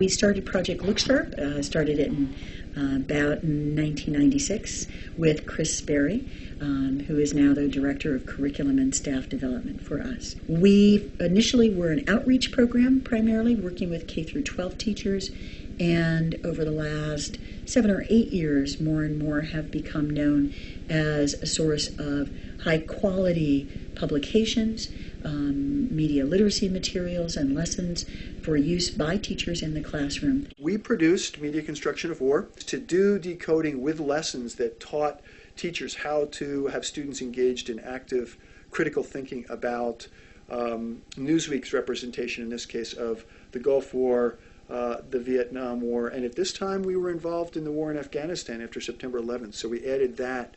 We started Project Look Sharp, started it in about 1996 with Chris Sperry, who is now the Director of Curriculum and Staff Development for us. We initially were an outreach program, primarily working with K through 12 teachers, and over the last 7 or 8 years, more and more have become known as a source of high-quality publications, media literacy materials, and lessons for use by teachers in the classroom. We produced Media Construction of War to do decoding with lessons that taught teachers how to have students engaged in active critical thinking about Newsweek's representation, in this case, of the Gulf War, the Vietnam War, and at this time we were involved in the war in Afghanistan after September 11th, so we added that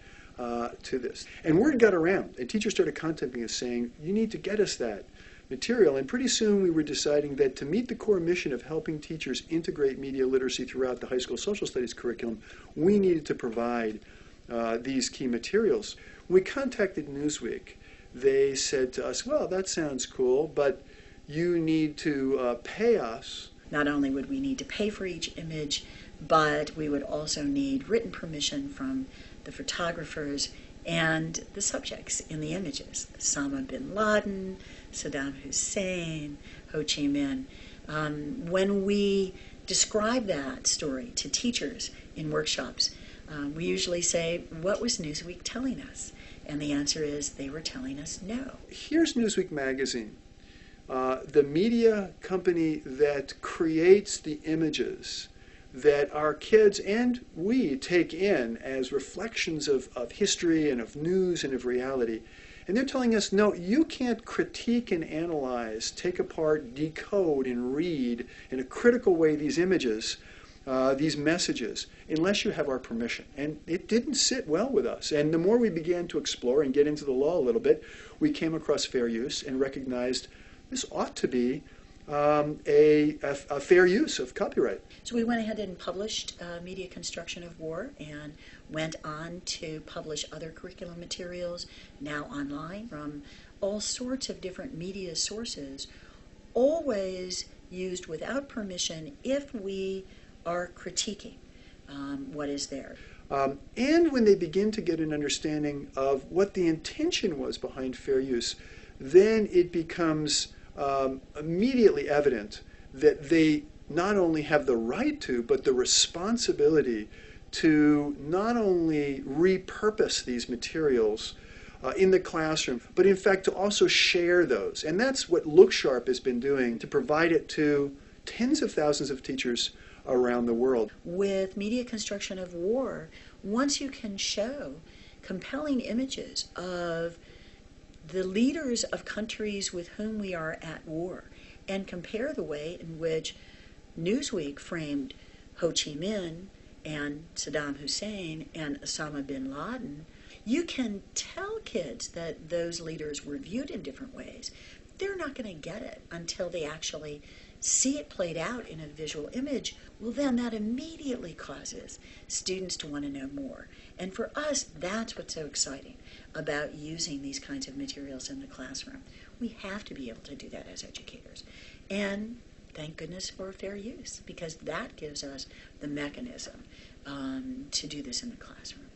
to this. And word got around, and teachers started contacting us saying, you need to get us that material, and pretty soon we were deciding that to meet the core mission of helping teachers integrate media literacy throughout the high school social studies curriculum, we needed to provide these key materials. When we contacted Newsweek, they said to us, well, that sounds cool, but you need to pay us. Not only would we need to pay for each image, but we would also need written permission from the photographers and the subjects in the images. Osama bin Laden, Saddam Hussein, Ho Chi Minh. When we describe that story to teachers in workshops, we usually say, what was Newsweek telling us? And the answer is, they were telling us no. Here's Newsweek magazine. The media company that creates the images that our kids and we take in as reflections of history and of news and of reality. And they're telling us, no, you can't critique and analyze, take apart, decode, and read in a critical way these images, these messages, unless you have our permission. And it didn't sit well with us. And the more we began to explore and get into the law a little bit, we came across fair use and recognized this ought to be a fair use of copyright. So we went ahead and published Media Construction of War and went on to publish other curriculum materials, now online, from all sorts of different media sources, always used without permission if we are critiquing what is there. And when they begin to get an understanding of what the intention was behind fair use, then it becomes immediately evident that they not only have the right to, but the responsibility to not only repurpose these materials in the classroom, but in fact to also share those. And that's what Look Sharp has been doing, to provide it to tens of thousands of teachers around the world. With Media Construction of War, once you can show compelling images of the leaders of countries with whom we are at war and compare the way in which Newsweek framed Ho Chi Minh and Saddam Hussein and Osama bin Laden, you can tell kids that those leaders were viewed in different ways. They're not going to get it until they actually see it played out in a visual image. Well, then that immediately causes students to want to know more. And for us, that's what's so exciting about using these kinds of materials in the classroom. We have to be able to do that as educators. And thank goodness for fair use, because that gives us the mechanism to do this in the classroom.